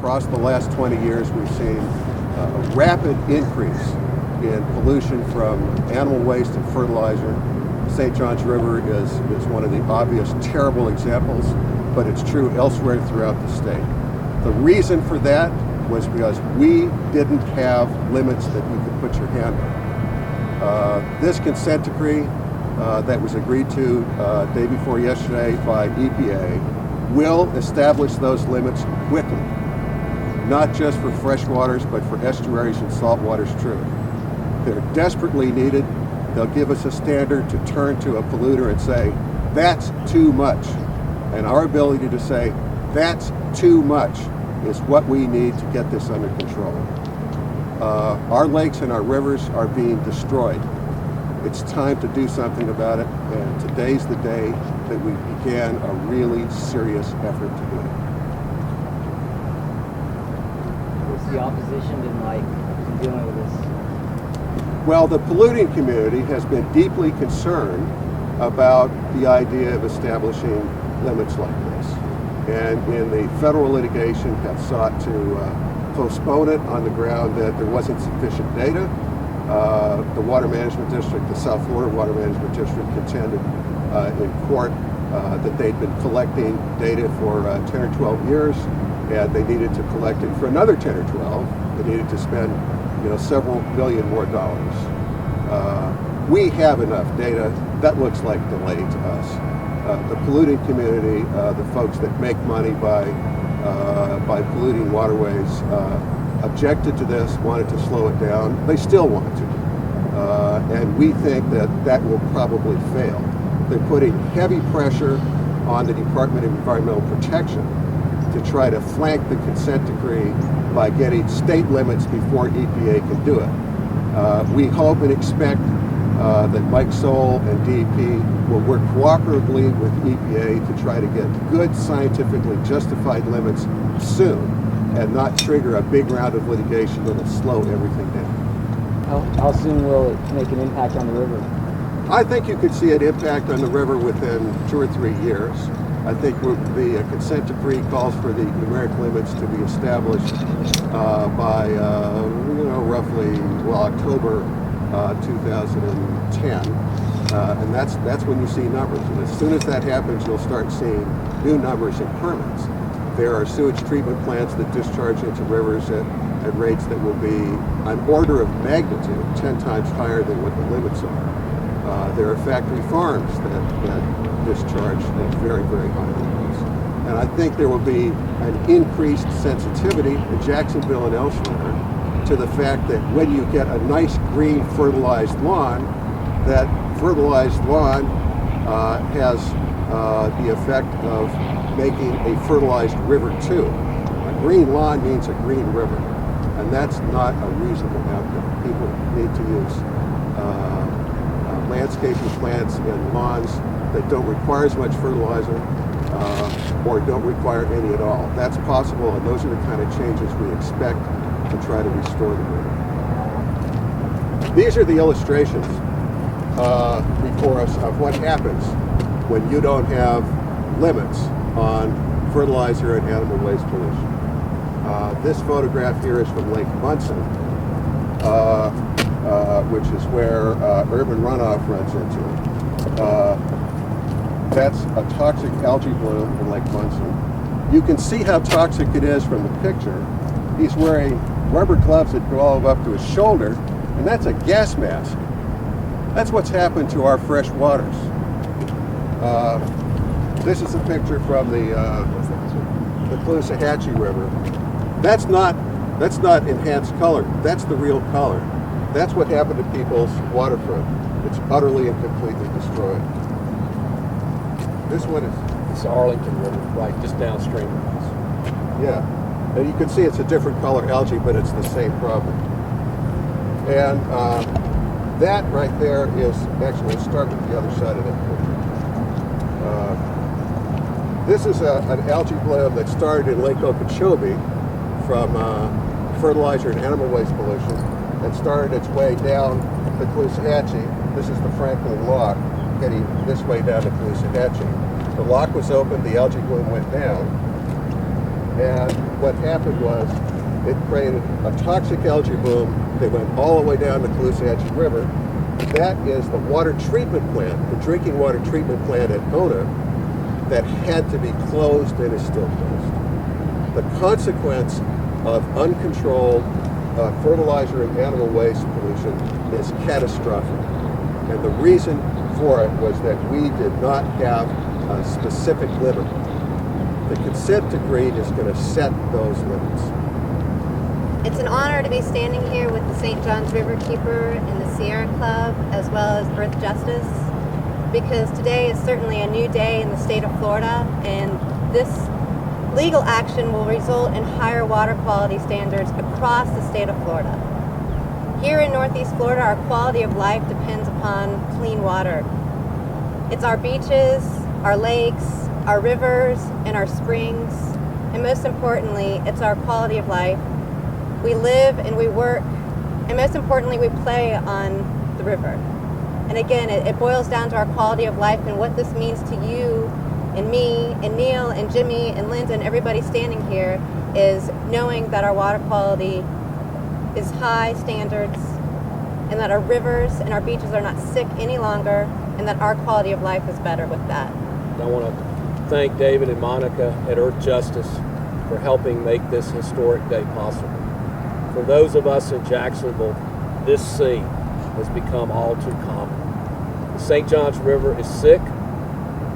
across the last 20 years, we've seen a rapid increase in pollution from animal waste and fertilizer. St. Johns River is one of the obvious terrible examples, but it's true elsewhere throughout the state. The reason for that was because we didn't have limits that you could put your hand on. This consent decree that was agreed to day before yesterday by EPA will establish those limits quickly, not just for freshwaters, but for estuaries and saltwaters too. They're desperately needed. They'll give us a standard to turn to a polluter and say, that's too much. And our ability to say, that's too much, is what we need to get this under control. Our lakes and our rivers are being destroyed. It's time to do something about it, and today's the day that we began a really serious effort to do it. What's the opposition been like in dealing with this? Well, the polluting community has been deeply concerned about the idea of establishing limits like this, and in the federal litigation have sought to postpone it on the ground that there wasn't sufficient data. The Water Management District, the South Florida Water Management District, contended in court that they'd been collecting data for 10 or 12 years, and they needed to collect it for another 10 or 12. They needed to spend, several billion more dollars. We have enough data. That looks like delay to us. The polluting community, the folks that make money by polluting waterways, objected to this, wanted to slow it down. They still want to. And we think that will probably fail. They're putting heavy pressure on the Department of Environmental Protection to try to flank the consent decree by getting state limits before EPA can do it. We hope and expect that Mike Sowell and DEP will work cooperatively with EPA to try to get good scientifically justified limits soon and not trigger a big round of litigation that'll slow everything down. How soon will it make an impact on the river? I think you could see an impact on the river within 2 or 3 years. I think the consent decree calls for the numeric limits to be established by roughly October 2010, and that's when you see numbers. And as soon as that happens, you'll start seeing new numbers in permits. There are sewage treatment plants that discharge into rivers at rates that will be an order of magnitude 10 times higher than what the limits are. There are factory farms that discharge at very, very high levels. And I think there will be an increased sensitivity in Jacksonville and elsewhere to the fact that when you get a nice green fertilized lawn, that fertilized lawn has the effect of making a fertilized river too. A green lawn means a green river, and that's not a reasonable outcome. People need to use landscaping plants and lawns that don't require as much fertilizer or don't require any at all. That's possible, and those are the kind of changes we expect to try to restore the river. These are the illustrations before us of what happens when you don't have limits on fertilizer and animal waste pollution. This photograph here is from Lake Munson, which is where urban runoff runs into. That's a toxic algae bloom in Lake Munson. You can see how toxic it is from the picture. He's wearing rubber gloves that go all up to his shoulder, and that's a gas mask. That's what's happened to our fresh waters. This is a picture from the Caloosahatchee River. That's not enhanced color. That's the real color. That's what happened to people's waterfront. It's utterly and completely destroyed. This one is... It's the Arlington River, right just downstream of us. Yeah. And you can see it's a different color algae, but it's the same problem. And that right there is... Actually, let's start with the other side of that picture. This is an algae bloom that started in Lake Okeechobee from fertilizer and animal waste pollution and started its way down the Caloosahatchee. This is the Franklin Lock, heading this way down to Caloosahatchee. The lock was opened, the algae bloom went down, And what happened was it created a toxic algae bloom that went all the way down the Caloosahatchee River. That is the water treatment plant, the drinking water treatment plant at Ona, that had to be closed and is still closed. The consequence of uncontrolled fertilizer and animal waste pollution is catastrophic. And the reason for it was that we did not have a specific limit. The consent decree is going to set those limits. It's an honor to be standing here with the St. John's Riverkeeper and the Sierra Club, as well as Earth Justice, because today is certainly a new day in the state of Florida, and this legal action will result in higher water quality standards across the state of Florida. Here in Northeast Florida, our quality of life depends upon clean water. It's our beaches, our lakes, our rivers, and our springs, and most importantly, it's our quality of life. We live and we work, and most importantly, we play on the river. And again, it boils down to our quality of life and what this means to you and me and Neil and Jimmy and Linda and everybody standing here is knowing that our water quality is high standards, and that our rivers and our beaches are not sick any longer, and that our quality of life is better with that. I want to thank David and Monica at Earth Justice for helping make this historic day possible. For those of us in Jacksonville, this scene has become all too common. The St. Johns River is sick,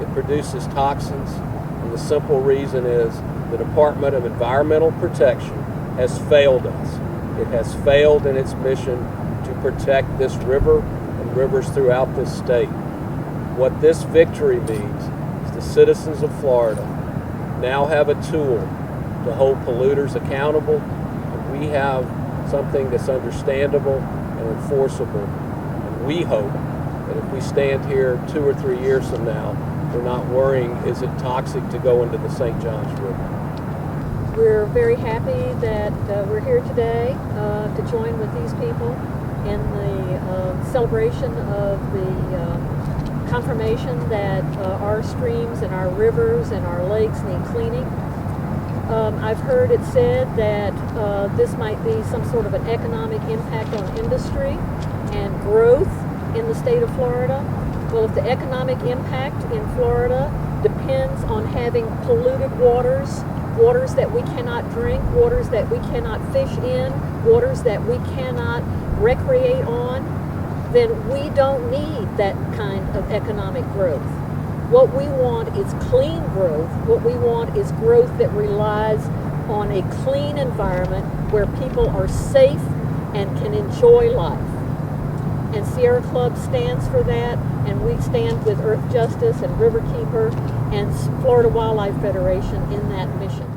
it produces toxins, and the simple reason is the Department of Environmental Protection has failed us. It has failed in its mission to protect this river and rivers throughout this state. What this victory means is the citizens of Florida now have a tool to hold polluters accountable, and we have something that's understandable and enforceable. And we hope that if we stand here 2 or 3 years from now, we're not worrying, is it toxic to go into the St. Johns River? We're very happy that we're here today to join with these people in the celebration of the confirmation that our streams and our rivers and our lakes need cleaning. I've heard it said that this might be some sort of an economic impact on industry and growth in the state of Florida. Well, if the economic impact in Florida depends on having polluted waters, waters that we cannot drink, waters that we cannot fish in, waters that we cannot recreate on, then we don't need that kind of economic growth. What we want is clean growth. What we want is growth that relies on a clean environment where people are safe and can enjoy life. And Sierra Club stands for that, and we stand with Earth Justice and Riverkeeper and Florida Wildlife Federation in that mission.